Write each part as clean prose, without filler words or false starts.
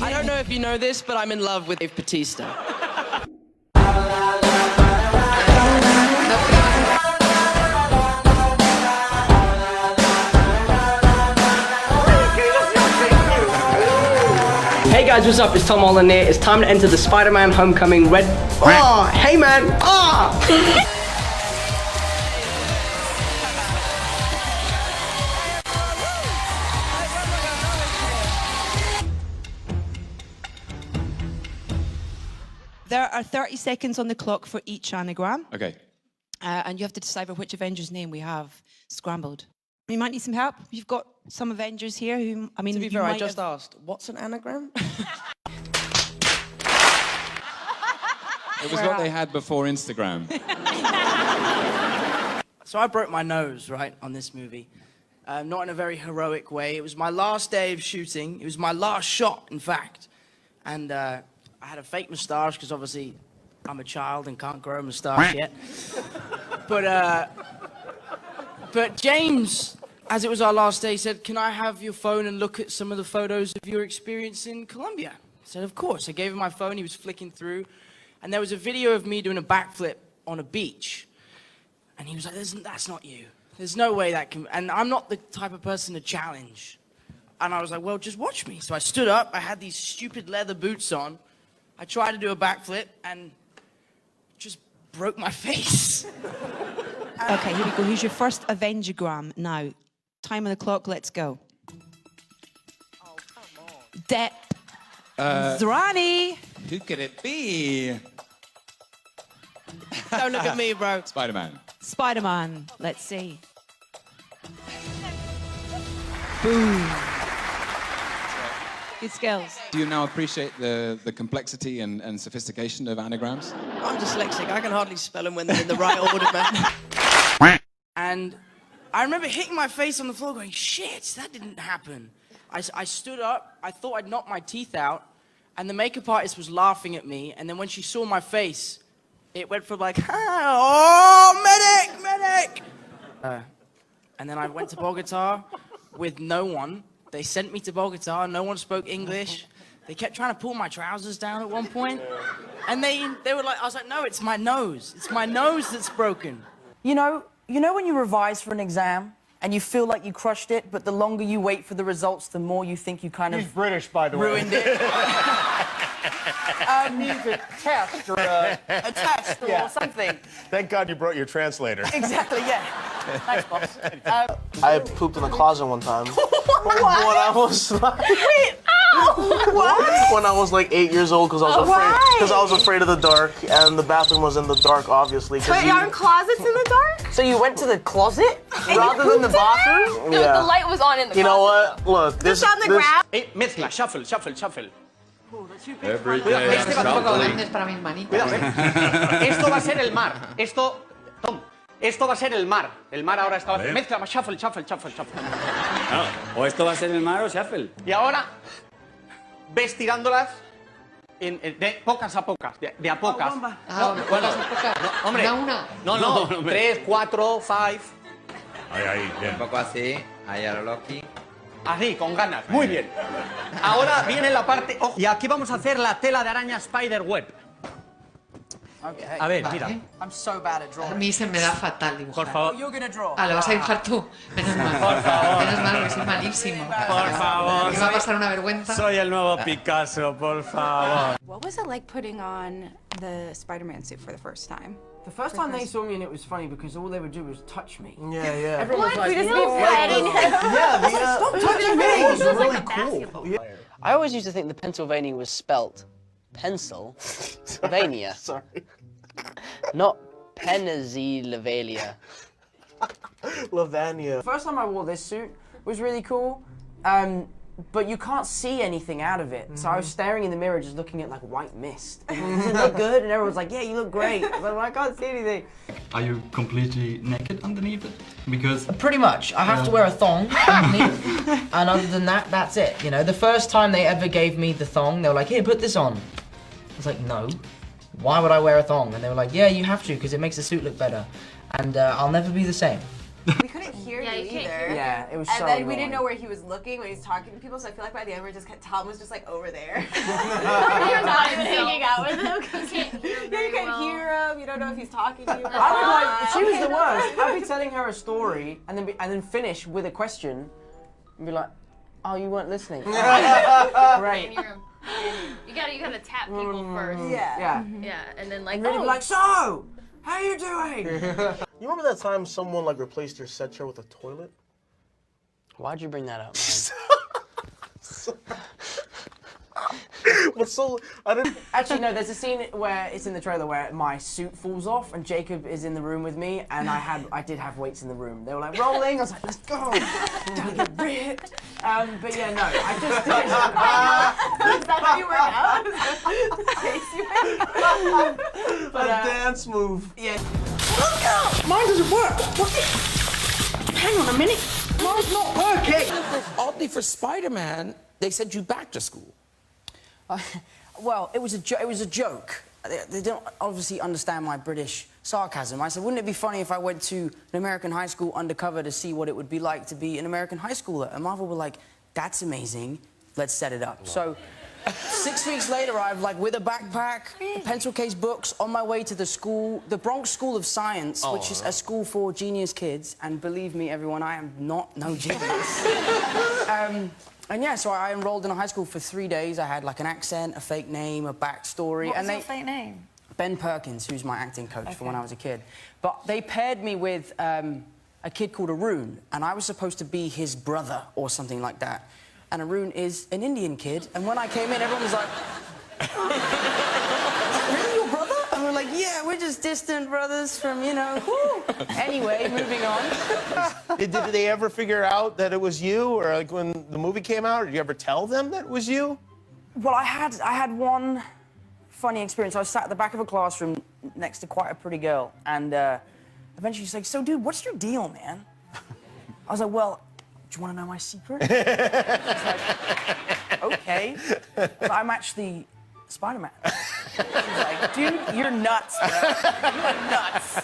I don't know if you know this, but I'm in love with Dave Bautista. Hey guys, what's up? It's Tom Holland here. It's time to enter the Spider-Man Homecoming red... Oh, hey man! Ah! There are 30 seconds on the clock for each anagram. Okay. And you have to decipher which Avengers name we have scrambled. You might need some help. You've got some Avengers here who, I mean... To be fair, I just asked, what's an anagram? It was what they had before Instagram. So I broke my nose, right, on this movie. Not in a very heroic way. It was my last day of shooting. It was my last shot, in fact. And I had a fake moustache, because obviously I'm a child and can't grow a moustache yet. But James, as it was our last day, said, "Can I have your phone and look at some of the photos of your experience in Colombia?" I said, "Of course." I gave him my phone. He was flicking through. And there was a video of me doing a backflip on a beach. And he was like, "That's not you. There's no way that can..." And I'm not the type of person to challenge. And I was like, "Well, just watch me." So I stood up. I had these stupid leather boots on. I tried to do a backflip and just broke my face. Okay, here we go. Here's your first Avengergram now. Time on the clock, let's go. Oh, come on. Depp. Zrani. Who could it be? Don't look at me, bro. Spider-Man. Spider-Man. Let's see. Boom. Good skills. Do you now appreciate the complexity and sophistication of anagrams? I'm dyslexic. I can hardly spell them when they're in the right order, man. And I remember hitting my face on the floor going, "Shit, that didn't happen." I stood up, I thought I'd knocked my teeth out, and the makeup artist was laughing at me, and then when she saw my face, it went from like, "Oh, medic!" And then I went to Bogota with no one. They sent me to Bogota, no one spoke English. They kept trying to pull my trousers down at one point. And they were like, I was like, "No, it's my nose. It's my nose that's broken." You know when you revise for an exam and you feel like you crushed it, but the longer you wait for the results, the more you think you kind of... He's British, by the way. Ruined it. Means a test or a test or something. Thank God you brought your translator. Exactly, yeah. Thanks, boss. I pooped in the closet one time. What? When I was like... Wait, ow! What? When I was like 8 years old, because I was afraid of the dark, and the bathroom was in the dark, obviously. But aren't closets in the dark? So you went to the closet rather than the bathroom? No, the light was on in the closet. You know what? Look, this... Just on the ground? Hey, mezcla, shuffle. Every day Este va un poco grande para mis manitas. Cuidado, Esto va a ser el mar. Esto va a ser el mar. El mar ahora está... Mezcla, shuffle. No, o esto va a ser el mar o shuffle. Y ahora ves tirándolas de pocas a pocas, de a pocas. ¿Cuántas pocas? No, hombre. Una. No. 3, 4, 5. Ahí, bien. Un poco así, ahí a lo Loki. Así, con ganas. Muy bien. Ahora viene la parte... Oh, y aquí vamos a hacer la tela de araña Spiderweb. Okay. A ver, mira. I'm so bad at A drawing. mí se me da fatal dibujar. Por favor. You're gonna draw. Ah, ¿lo vas a dibujar tú? Menos mal. Por favor. Menos mal, porque soy malísimo. Por favor. Me va a pasar una vergüenza. Soy el nuevo Picasso, por favor. What was it like putting on the Spider-Man suit for the first time? The first time they saw me, and it was funny because all they would do was touch me. Yeah. Everyone was like, You just "No, keep fighting. stop touching me!" It was really cool. Yeah. I always used to think the Pennsylvania was spelt Pennsylvania. Sorry. Not Pennsylvania. Lavania. The first time I wore this suit was really cool, but you can't see anything out of it. So I was staring in the mirror just looking at like white mist. Does it look good? And everyone's like, "Yeah, you look great." But I can't see anything. Are you completely naked underneath it? Because... Pretty much. I have to wear a thong underneath, and other than that, that's it. You know, the first time they ever gave me the thong, they were like, "Here, put this on." I was like, "No. Why would I wear a thong?" And they were like, "Yeah, you have to, because it makes the suit look better." And I'll never be the same. We couldn't hear you you can't either. hear Yeah, it was and so then we didn't annoying. know where he was looking when he was talking to people, so I feel like by the end Tom was just like over there. You're not even hanging out with him because you can't hear him. You don't know if he's talking to you. I was like, she was the worst. I'd be telling her a story and then finish with a question and be like, "Oh, you weren't listening." Great. You gotta tap people first. Yeah. Yeah, and then like, And really be like, "So, how you doing?" You remember that time someone like replaced your set chair with a toilet? Why'd you bring that up, man? But so I didn't. Actually, no. There's a scene where it's in the trailer where my suit falls off and Jacob is in the room with me, and I did have weights in the room. They were like rolling. I was like, "Let's go, gotta get ripped." But yeah, no. I just did. Is that how you work out? But, dance move. Yeah. Mine doesn't work. Hang on a minute. Mine's not working. Oddly, for Spider-Man, they sent you back to school. Well, it was a joke. They don't obviously understand my British sarcasm. I said, wouldn't it be funny if I went to an American high school undercover to see what it would be like to be an American high schooler? And Marvel were like, that's amazing. Let's set it up. Wow. So 6 weeks later, I've with a backpack, a pencil case, books, on my way to the Bronx School of Science, which is a school for genius kids. And believe me, everyone, I am no genius. And yeah, so I enrolled in a high school for 3 days. I had an accent, a fake name, a backstory. What was your fake name? Ben Perkins, who's my acting coach from when I was a kid. But they paired me with a kid called Arun, and I was supposed to be his brother or something like that. And Arun is an Indian kid, and when I came in, everyone was like, really, your brother? And we're like, yeah, we're just distant brothers from, whoo. Anyway, moving on. Did they ever figure out that it was you, or when the movie came out, did you ever tell them that it was you? Well, I had one funny experience. I was sat at the back of a classroom next to quite a pretty girl, and eventually she's like, so, dude, what's your deal, man? I was like, well, do you want to know my secret? She's like, okay. But I'm actually Spider-Man. She's like, dude, you're nuts, bro. You're nuts.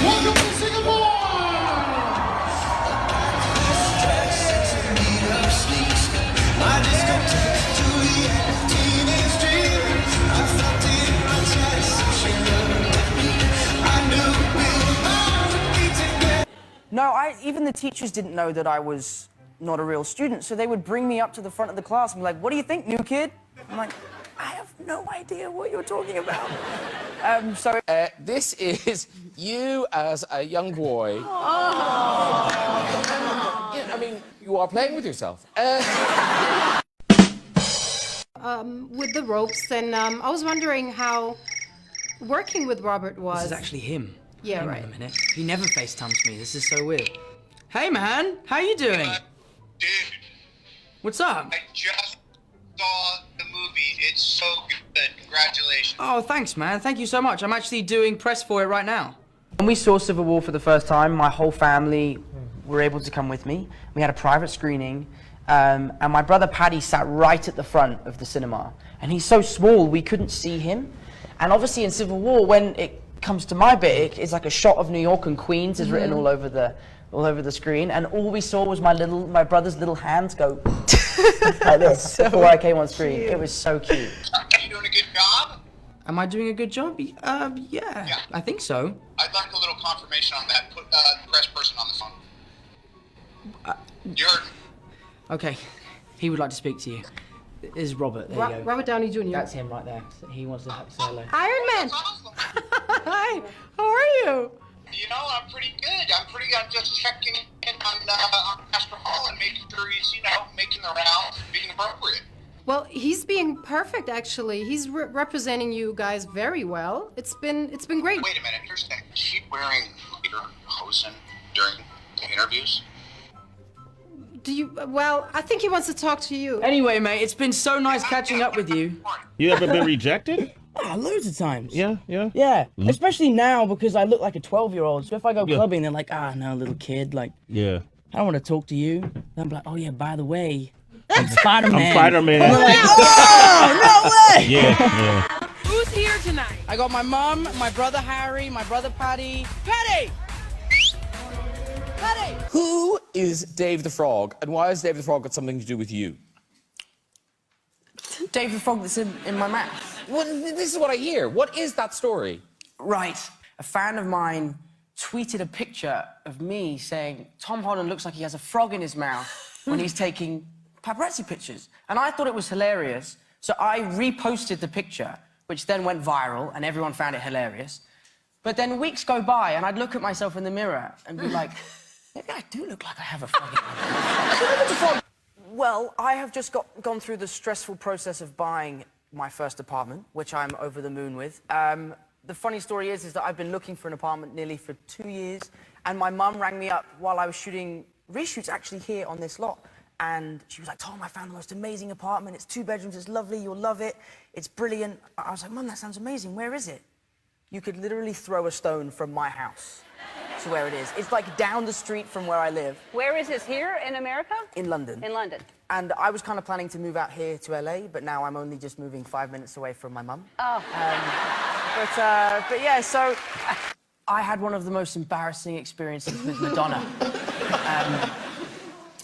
Welcome to Singapore! No, even the teachers didn't know that I was not a real student, so they would bring me up to the front of the class and be like, what do you think, new kid? I'm like, I have no idea what you're talking about. This is you as a young boy. Oh. I mean, you are playing with yourself. With the ropes, and I was wondering how working with Robert was. This is actually him. Yeah, Hang right. on a minute. He never FaceTimes me. This is so weird. Hey, man. How you doing? Dude. What's up? I just saw the movie. It's so good. Congratulations. Oh, thanks, man. Thank you so much. I'm actually doing press for it right now. When we saw Civil War for the first time, my whole family were able to come with me. We had a private screening, and my brother Paddy sat right at the front of the cinema. And he's so small, we couldn't see him. And obviously in Civil War, when it comes to my bit, it's like a shot of New York and Queens is written all over the screen, and all we saw was my brother's little hands go like this before I came on screen. It was so cute. Are you doing a good job? Am I doing a good job? Yeah, I think so. I'd like a little confirmation on that. Put the press person on the phone. You heard me. Okay, he would like to speak to you. This is Robert. There you go. Robert Downey Jr. That's him right there. He wants to say hello. Iron Man. Hi. How are you? You know, I'm pretty good. I'm just checking in on Pastor Holland, making sure he's, making the rounds, being appropriate. Well, he's being perfect, actually. He's representing you guys very well. It's been great. Wait a minute. Here's the thing. Is she wearing hosen during the interviews? Well, I think he wants to talk to you. Anyway, mate, it's been so nice catching up with you. You ever been rejected? Loads of times. Yeah. Yeah, especially now because I look like a 12-year-old. So if I go clubbing, they're like, no, little kid, Yeah. I don't want to talk to you. And I'm like, oh yeah, by the way, I'm Spider-Man. I'm Spider-Man. And they're like, oh, no way! Yeah. Who's here tonight? I got my mum, my brother Harry, my brother Paddy. Paddy! Paddy! Who is Dave the Frog, and why has Dave the Frog got something to do with you? Dave the Frog that's in my mouth. Well, this is what I hear. What is that story? Right. A fan of mine tweeted a picture of me saying, Tom Holland looks like he has a frog in his mouth when he's taking paparazzi pictures. And I thought it was hilarious, so I reposted the picture, which then went viral, and everyone found it hilarious. But then weeks go by, and I'd look at myself in the mirror and be like, maybe I do look like I have a frog in my mouth. Well, I have just gone through the stressful process of buying my first apartment, which I'm over the moon with. The funny story is that I've been looking for an apartment nearly for 2 years, and my mum rang me up while I was shooting reshoots actually here on this lot. And she was like, Tom, I found the most amazing apartment. It's 2 bedrooms, it's lovely, you'll love it. It's brilliant. I was like, Mum, that sounds amazing. Where is it? You could literally throw a stone from my house to where it is. It's like down the street from where I live. Where is this? Here in America? In London. In London. And I was kind of planning to move out here to LA, but now I'm only just moving 5 minutes away from my mum. Oh. But yeah, so I had one of the most embarrassing experiences with Madonna.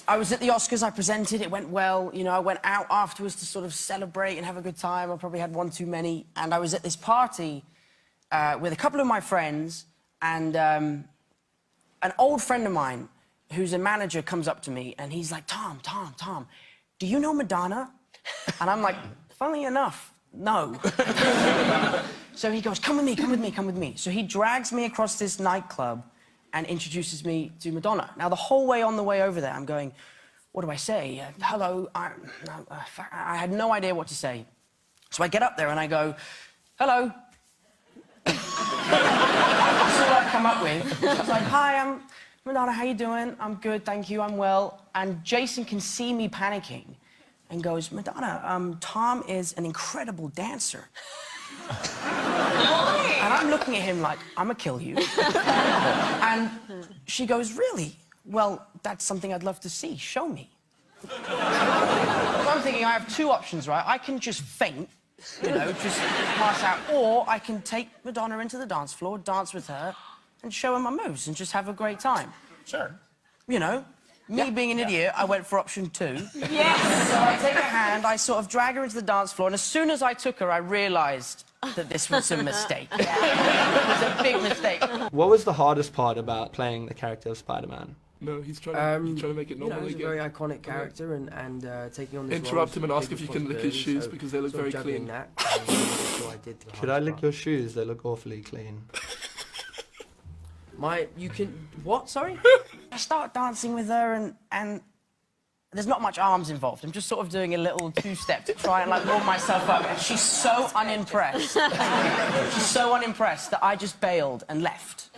I was at the Oscars, I presented, it went well. You know, I went out afterwards to sort of celebrate and have a good time. I probably had one too many. And I was at this party with a couple of my friends, and an old friend of mine who's a manager comes up to me and he's like, Tom, do you know Madonna? And I'm like, funnily enough, no. So he goes, come with me. So he drags me across this nightclub and introduces me to Madonna. Now, the whole way on the way over there, I'm going, what do I say? Hello, I had no idea what to say. So I get up there and I go, hello. That's all I come up with. I was like, hi, I'm Madonna, how you doing? I'm good, thank you, I'm well. And Jason can see me panicking and goes, Madonna, Tom is an incredible dancer. And I'm looking at him like, I'm gonna kill you. And she goes, really? Well, that's something I'd love to see. Show me. So I'm thinking I have 2 options, right? I can just faint, you know, just pass out, or I can take Madonna into the dance floor, dance with her, and show her my moves and just have a great time. Sure. You know, me being an idiot, I went for option 2. Yes! So I take her hand, I sort of drag her into the dance floor, and as soon as I took her, I realised that this was a mistake. It was a big mistake. What was the hardest part about playing the character of Spider-Man? No, he's trying to make it normal he's again. a very iconic character, and taking on this Interrupt him and ask if you can lick his shoes because they look very clean. Should I lick your shoes? They look awfully clean. You can... What, sorry? I start dancing with her, and there's not much arms involved. I'm just sort of doing a little 2-step to try and, like, warm myself up. And she's so unimpressed. She's so unimpressed that I just bailed and left.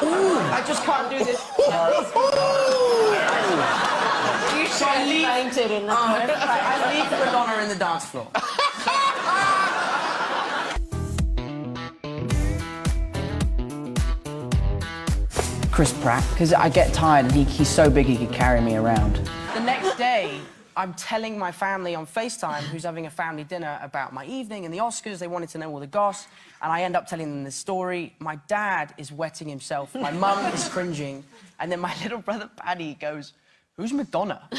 Ooh. I just can't do this. So I leave Madonna in the dance floor. Chris Pratt, because I get tired and he's so big he could carry me around. The next day, I'm telling my family on FaceTime, who's having a family dinner, about my evening and the Oscars. They wanted to know all the goss, and I end up telling them this story. My dad is wetting himself, my mum is cringing, and then my little brother Paddy goes, who's Madonna?